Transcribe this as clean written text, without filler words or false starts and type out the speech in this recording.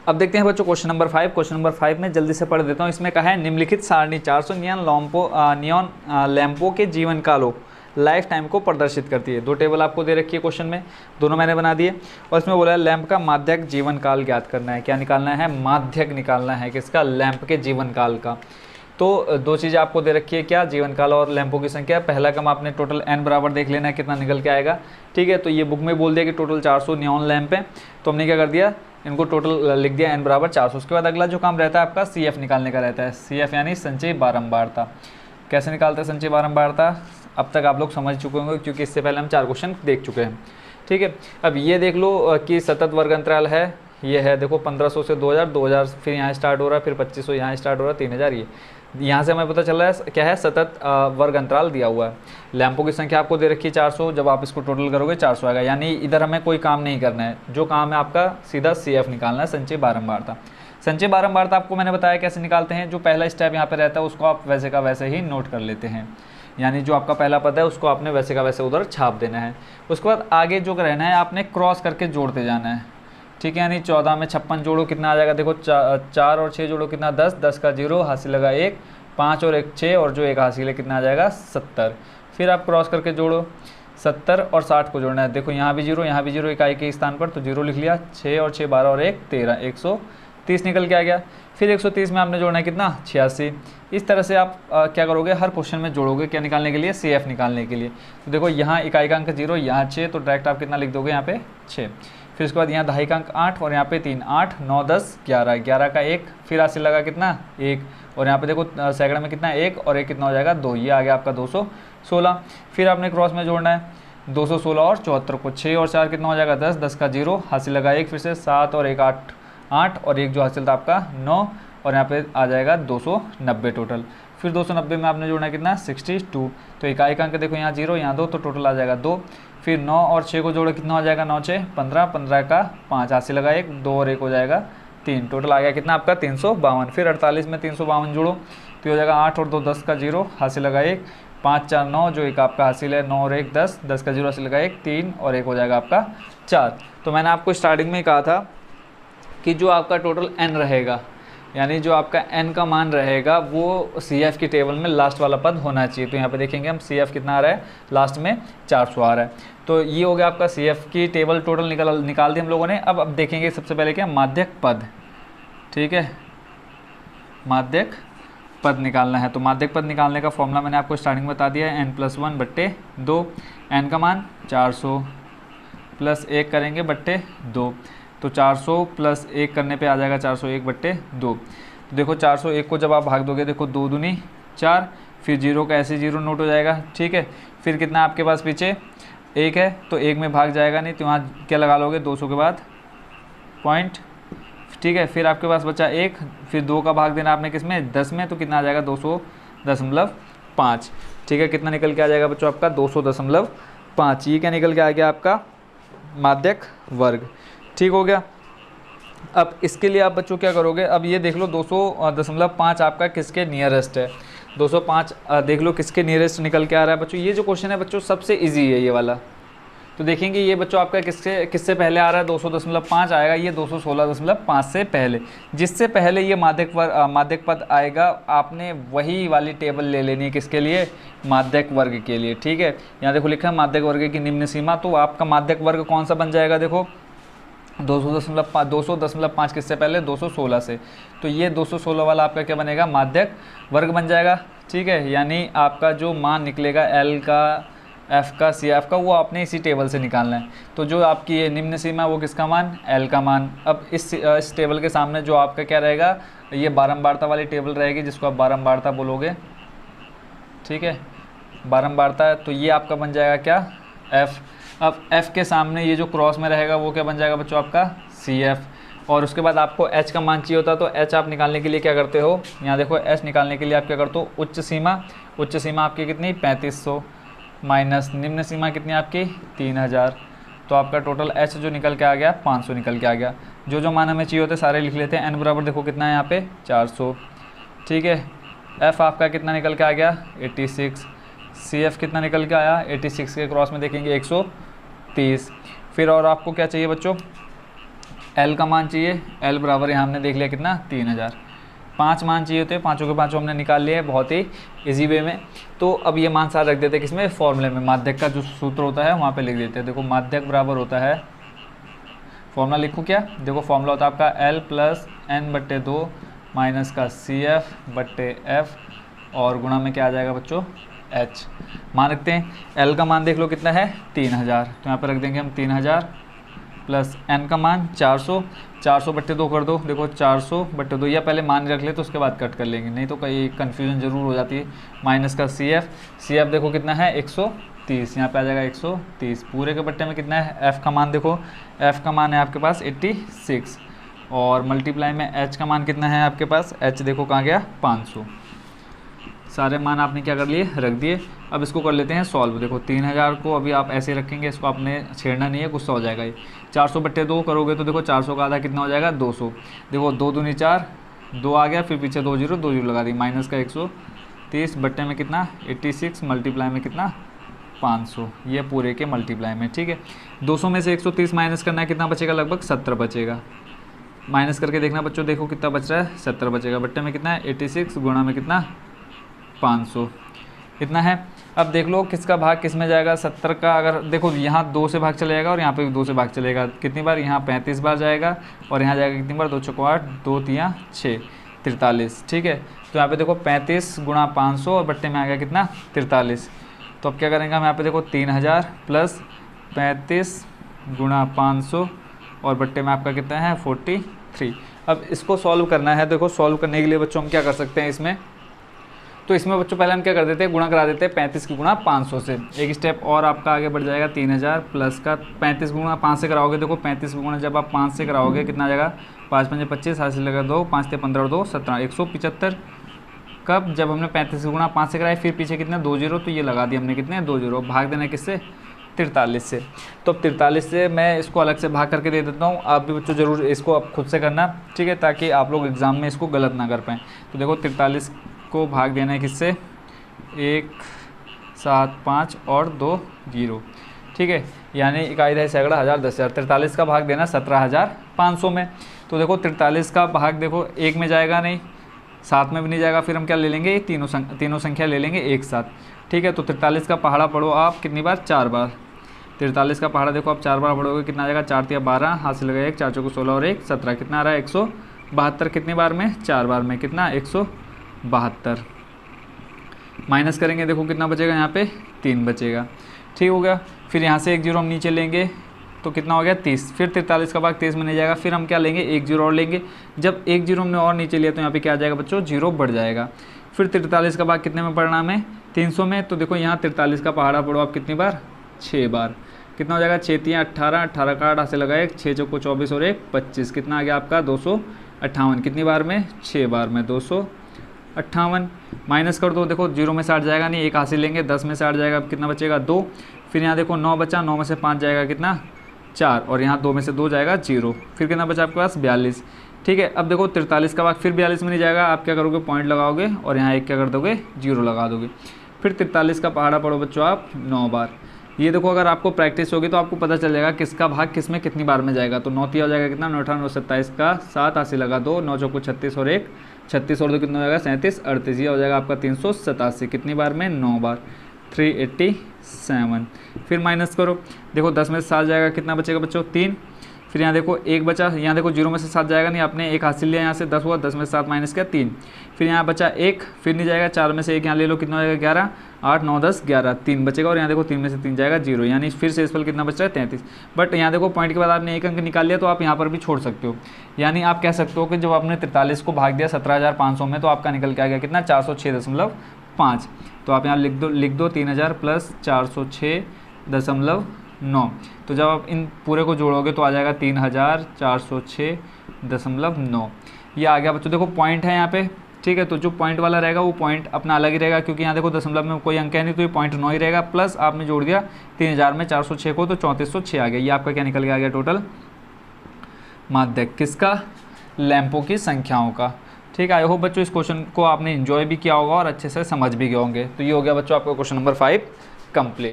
अब देखते हैं बच्चों क्वेश्चन नंबर 5। क्वेश्चन नंबर 5 में जल्दी से पढ़ देता हूँ। इसमें कहा है निम्नलिखित सारणी 400 नियॉन लैंपों के जीवन कालों लाइफ टाइम को प्रदर्शित करती है। दो टेबल आपको दे रखी है क्वेश्चन में, दोनों मैंने बना दिए। और इसमें बोला है लैंप का माध्यक जीवन काल ज्ञात करना है। क्या निकालना है? माध्यक निकालना है किसका? लैंप के जीवन काल का। तो दो चीज़ें आपको दे रखी है, क्या? जीवन काल और लैंपों की संख्या। पहला कम आपने टोटल n बराबर देख लेना है कितना निकल के आएगा। ठीक है, तो ये बुक में बोल दिया कि टोटल 400 नियॉन लैंप है, तो हमने क्या कर दिया, इनको टोटल लिख दिया n बराबर 400। उसके बाद अगला जो काम रहता है आपका CF निकालने का रहता है। CF यानी संचयी बारंबारता। कैसे निकालते हैं संचयी बारंबारता? अब तक आप लोग समझ चुके होंगे क्योंकि इससे पहले हम 4 क्वेश्चन देख चुके हैं। ठीक है, अब ये देख लो कि सतत वर्ग अंतराल है, ये है देखो 1500 से 2000, 2000 फिर यहाँ स्टार्ट हो रहा है, फिर 2500 यहाँ स्टार्ट हो रहा है, 3000 ये यहाँ से हमें पता चल रहा है क्या है, सतत वर्ग अंतराल दिया हुआ है। लैंपों की संख्या आपको दे रखी है 400, जब आप इसको टोटल करोगे 400 आएगा। यानी इधर हमें कोई काम नहीं करना है, जो काम है आपका सीधा CF निकालना है, संचयी बारंबारता। संचयी बारंबारता आपको मैंने बताया कैसे निकालते हैं। जो पहला स्टेप यहाँ पे रहता है उसको आप वैसे का वैसे ही नोट कर लेते हैं, यानी जो आपका पहला पद है उसको आपने वैसे का वैसे उधर छाप देना है। उसके बाद आगे जो रहना है आपने क्रॉस करके जोड़ते जाना है। ठीक है, यानी 14 में 56 जोड़ो कितना आ जाएगा, देखो 4 और 6 जोड़ो कितना 10, 10 का 0 हासिल लगा 1, 5 और 1 6 और जो 1 हासिल है कितना आ जाएगा 70। फिर आप क्रॉस करके जोड़ो 70 और 60 को जोड़ना है। देखो यहाँ भी 0 यहाँ भी 0, इकाई के स्थान पर तो 0 लिख लिया। 6 और 6 12 और 1 13, 130 निकल के आ गया। फिर 130 में आपने जोड़ना है कितना 86। इस तरह से आप क्या करोगे, हर क्वेश्चन में जोड़ोगे, क्या निकालने के लिए? CF निकालने के लिए। तो देखो यहाँ इकाई का अंक 0, यहाँ 6, तो डायरेक्ट आप कितना लिख दोगे यहाँ पे 6। फिर उसके बाद यहाँ दहाई का अंक 8 और यहाँ पे 3, 8 9 10 11, 11 का 1, फिर हासिल लगा कितना 1, और यहाँ पे देखो सैकड़ा में कितना 1 और 1 कितना हो जाएगा 2, ये आ गया आपका 216। फिर आपने क्रॉस में जोड़ना है 216 और 74 को, 6 और 4 कितना हो जाएगा 10, 10 का 0 हासिल लगा 1, फिर से 7 और 1 8, 8 और 1 जो हासिल था आपका 9, और यहाँ पे आ जाएगा 290 टोटल। फिर 290 में आपने जोड़ना कितना 62, तो इकाई का अंक देखो यहाँ 0 यहाँ 2, तो टोटल आ जाएगा 2। फिर 9 और 6 को जोड़ो कितना हो जाएगा 9 6 15, 15 का 5 हासिल लगा 1, 2 और 1 हो जाएगा 3, टोटल आ गया कितना आपका 352। फिर 48 में 352 जोड़ो तो हो जाएगा 8 और 2 10 का 0 हासिल लगा 1, 5 4 9 जो एक आपका हासिल है 9 और 1 10, 10 का 0 हासिल लगा 1 3 और 1 हो जाएगा आपका 4। तो मैंने आपको स्टार्टिंग में कहा था कि जो आपका टोटल n रहेगा, यानी जो आपका n का मान रहेगा वो CF की टेबल में लास्ट वाला पद होना चाहिए। तो यहाँ पे देखेंगे हम CF कितना आ रहा है, लास्ट में 400 आ रहा है। तो ये हो गया आपका CF की टेबल टोटल निकाल दी हम लोगों ने। अब देखेंगे सबसे पहले क्या, माध्यक पद। ठीक है, माध्यक पद निकालना है। तो माध्यक पद निकालने का फॉर्मूला मैंने आपको स्टार्टिंग में बता दिया है, n+1/2। n का मान 400 प्लस 1 करेंगे बट्टे 2, तो 400 प्लस 1 करने पे आ जाएगा 401/2। तो देखो 401 को जब आप भाग दोगे, देखो 2 दूनी 4, फिर 0 का ऐसे 0 नोट हो जाएगा। ठीक है, फिर कितना आपके पास पीछे 1 है, तो 1 में भाग जाएगा नहीं, तो वहाँ क्या लगा लोगे 200 के बाद पॉइंट। ठीक है, फिर आपके पास बचा 1, फिर 2 का भाग देना आपने किस में 10 में, तो कितना आ जाएगा 200.5। ठीक है, कितना निकल के आ जाएगा बच्चों आपका 200.5। ये क्या निकल के आ गया आपका माध्यक वर्ग। ठीक हो गया। अब इसके लिए आप बच्चों क्या करोगे, अब ये देख लो 200.5 आपका किसके नियरेस्ट है। 205 देख लो किसके नियरेस्ट निकल के आ रहा है बच्चों। ये जो क्वेश्चन है बच्चों सबसे इजी है ये वाला। तो देखेंगे ये बच्चों आपका किससे पहले आ रहा है, 200.5 आएगा, ये 216.5 से पहले। जिससे पहले ये माध्यक पद आएगा, आपने वही वाली टेबल ले लेनी है किसके लिए, माध्यक वर्ग के लिए। ठीक है, यहाँ देखो लिखा है माध्यक वर्ग की निम्न सीमा। तो आपका माध्यक वर्ग कौन सा बन जाएगा, देखो 200.5 किससे पहले 216 से, तो ये 216 वाला आपका क्या बनेगा, माध्यक वर्ग बन जाएगा। ठीक है, यानी आपका जो मान निकलेगा L का, F का, CF का, वो आपने इसी टेबल से निकालना है। तो जो आपकी ये निम्न सीमा वो किसका मान, L का मान। अब इस टेबल के सामने जो आपका क्या रहेगा, ये बारंबारता वाली टेबल रहेगी जिसको आप बारंबारता बोलोगे। ठीक है, बारंबारता, तो ये आपका बन जाएगा क्या F। अब F के सामने ये जो क्रॉस में रहेगा वो क्या बन जाएगा बच्चों आपका CF। और उसके बाद आपको H का मान चाहिए होता है, तो H आप निकालने के लिए क्या करते हो, यहाँ देखो H निकालने के लिए आप क्या करते हो, उच्च सीमा आपकी कितनी 3500 माइनस निम्न सीमा कितनी आपकी 3000। तो आपका टोटल H जो निकल के आ गया 500 निकल के आ गया। जो मान हमें चाहिए होते सारे लिख लेते हैं। n बराबर देखो कितना है यहाँ पे 400। ठीक है, F आपका कितना निकल के आ गया 86। CF कितना निकल के आया 86 के क्रॉस में देखेंगे 130। फिर और आपको क्या चाहिए बच्चों, एल का मान चाहिए, एल बराबर यहाँ हमने देख लिया कितना 3000। 5 मान चाहिए होते हैं, पाँचों के पाँचों हमने निकाल लिए बहुत ही इजी वे में। तो अब ये मान साथ रख देते हैं किसमें, फॉर्मूले में। माध्यक का जो सूत्र होता है वहाँ पे लिख देते हैं। देखो माध्यक बराबर होता है, फॉर्मूला लिखूँ क्या, देखो फॉर्मूला होता है आपका L प्लस N/2 माइनस का CF/F और गुणा में क्या आ जाएगा बच्चों H। मान रखते हैं L का मान देख लो कितना है 3000, तो यहाँ पर रख देंगे हम 3000 प्लस N का मान 400, 400/2 कर दो, देखो 400/2, या पहले मान रख ले तो उसके बाद कट कर लेंगे, नहीं तो कहीं कन्फ्यूजन ज़रूर हो जाती है। माइनस का CF देखो कितना है 130, यहाँ पे आ जाएगा 130। पूरे के बट्टे में कितना है, F का मान देखो, F का मान है आपके पास 86 और मल्टीप्लाई में H का मान कितना है आपके पास, H देखो कहाँ गया 500। सारे मान आपने क्या कर लिए, रख दिए। अब इसको कर लेते हैं सॉल्व। देखो 3000 को अभी आप ऐसे रखेंगे, इसको आपने छेड़ना नहीं है, गुस्सा हो जाएगा ये। 400/2 करोगे तो देखो 400 का आधा कितना हो जाएगा 200। देखो 2 दूनी 4, 2 आ गया, फिर पीछे 2 जीरो लगा दी, माइनस का 130 बट्टे में कितना 86, मल्टीप्लाई में कितना 500, ये पूरे के मल्टीप्लाई में। ठीक है, 200 में से 130 माइनस करना है, कितना बचेगा, लगभग 70 बचेगा। माइनस करके देखना बच्चों, देखो कितना बच रहा है 70 बचेगा। बट्टे में कितना है 86, गुणा में कितना 500, इतना है। अब देख लो किसका भाग किस में जाएगा, 70 का। अगर देखो यहाँ 2 से भाग चलेगा और यहाँ पे भी 2 से भाग चलेगा, कितनी बार, यहाँ 35 बार जाएगा और यहाँ जाएगा कितनी बार, 2 चौको 8, 2 तियाँ 6, 43। ठीक है, तो यहाँ पे देखो 35 गुणा 500 और बट्टे में आ गया कितना 43। तो अब क्या करेंगे हम, यहाँ पे देखो 3000 प्लस 35 गुणा 500 और बट्टे में आपका कितना है 43। अब इसको सॉल्व करना है। देखो सॉल्व करने के लिए बच्चों हम क्या कर सकते हैं इसमें, तो इसमें बच्चों पहले हम क्या कर देते हैं, गुणा करा देते हैं 35 की गुणा 500 से। एक स्टेप और आपका आगे बढ़ जाएगा, 3000 प्लस का 35 गुणा 5 से कराओगे, देखो 35 गुणा जब आप 5 से कराओगे कितना आ जाएगा, 5 5 25, हाथ से लगा 2, 5 से 15 2 17, 175। कब, जब हमने 35 गुणा 5 से कराया, फिर पीछे कितना 2 जीरो, तो ये लगा दिया हमने कितने 2 जीरो। भाग देना किससे, 43 से। तो अब 43 से मैं इसको अलग से भाग करके दे देता हूँ, आप भी बच्चों ज़रूर इसको आप खुद से करना, ठीक है, ताकि आप लोग एग्ज़ाम में इसको गलत ना कर पाएँ। तो देखो 43 को भाग देना है किससे, 1 7 5 और 2 0। ठीक है, यानी इकाई दहाई सैकड़ा हज़ार 10,000। 43 का भाग देना 17,500 में। तो देखो 43 का भाग देखो 1 में जाएगा नहीं, 7 में भी नहीं जाएगा, फिर हम क्या ले लेंगे, तीनों संख्या ले लेंगे एक साथ। ठीक है, तो 43 का पहाड़ा पढ़ो आप कितनी बार, 4 बार। 43 का पहाड़ा देखो आप 4 बार पढ़ोगे, कितना आ जाएगा, 4 तिया 12, हाथ से लगा 1, 4 चौको 16 और 1 17, कितना आ रहा है 172। कितनी बार में, 4 बार में, कितना 172। माइनस करेंगे, देखो कितना बचेगा, यहाँ पे 3 बचेगा। ठीक हो गया, फिर यहाँ से 1 जीरो हम नीचे लेंगे तो कितना हो गया 30। फिर 43 का भाग 23 में नहीं जाएगा, फिर हम क्या लेंगे, 1 जीरो और लेंगे। जब 1 जीरो हमने और नीचे लिया तो यहाँ पे क्या आ जाएगा बच्चों, 0 बढ़ जाएगा। फिर 43 का भाग कितने में पढ़ना हमें, 300 में। तो देखो यहाँ 43 का पहाड़ा पढ़ो आप कितनी बार, 6 बार। कितना हो जाएगा, 6 तियाँ 18, 18 का 8 से लगाए, 6 चौको 24 और 1 25, कितना आ गया आपका 258। कितनी बार में, 6 बार में 258। माइनस कर दो, देखो 0 में से 8 जाएगा नहीं, 1 हासिल लेंगे, 10 में से 8 जाएगा, कितना बचेगा 2। फिर यहाँ देखो 9 बचा, 9 में से 5 जाएगा कितना 4, और यहाँ 2 में से 2 जाएगा 0। फिर कितना बचा आपके पास 42। ठीक है, अब देखो 43 का भाग फिर 42 में नहीं जाएगा, आप क्या करोगे, पॉइंट लगाओगे और यहाँ एक क्या कर दोगे, 0 लगा दोगे। फिर 43 का पहाड़ा पढ़ो बच्चों आप 9 बार। ये देखो अगर आपको प्रैक्टिस होगी तो आपको पता चल जाएगा किसका भाग किस में कितनी बार में जाएगा। तो 9 तिया हो जाएगा कितना, 9 18 9 27 का 7, हाथ से लगा 2, 9 चौको 36 और 1 36 और 2 कितना हो जाएगा 37 38, ये हो जाएगा आपका 387। कितनी बार में, 9 बार, 387। फिर माइनस करो, देखो 10 में से 7 जाएगा, कितना बचेगा बच्चों 3। फिर यहाँ देखो 1 बचा, यहाँ देखो 0 में से 7 जाएगा नहीं, आपने 1 हासिल लिया, यहाँ से 10 हुआ, 10 में से 7 माइनस किया 3। फिर यहाँ बचा 1, फिर नहीं जाएगा, 4 में से 1 यहाँ ले लो, कितना हो जाएगा 11, 8 9 10 11, 3 बचेगा, और यहाँ देखो 3 में से 3 जाएगा 0, यानी फिर से इस पर कितना बच रहा है 33। बट यहाँ देखो पॉइंट के बाद आपने 1 अंक निकाल लिया तो आप यहाँ पर भी छोड़ सकते हो। यानी आप कह सकते हो कि जब आपने 43 को भाग दिया 17,500 में तो आपका निकल के आ गया कितना 406.5। तो आप यहाँ लिख दो 3000 प्लस 406.9। तो जब आप इन पूरे को जोड़ोगे तो आ जाएगा 3406.9। ये आ गया बच्चों, देखो पॉइंट है यहाँ पे। ठीक है, तो जो पॉइंट वाला रहेगा वो पॉइंट अपना अलग ही रहेगा, क्योंकि यहाँ देखो दशमलव में कोई अंक है नहीं, तो ये पॉइंट 9 ही रहेगा। प्लस आपने जोड़ दिया 3000 में 406 को, तो 3406 आ गया। ये आपका क्या निकल के आ गया टोटल माध्यक किसका, लैंपों की संख्याओं का। ठीक है, आई होप बच्चों इस क्वेश्चन को आपने एंजॉय भी किया होगा और अच्छे से समझ भी गए होंगे। तो ये हो गया बच्चों आपका क्वेश्चन नंबर 5 कंप्लीट।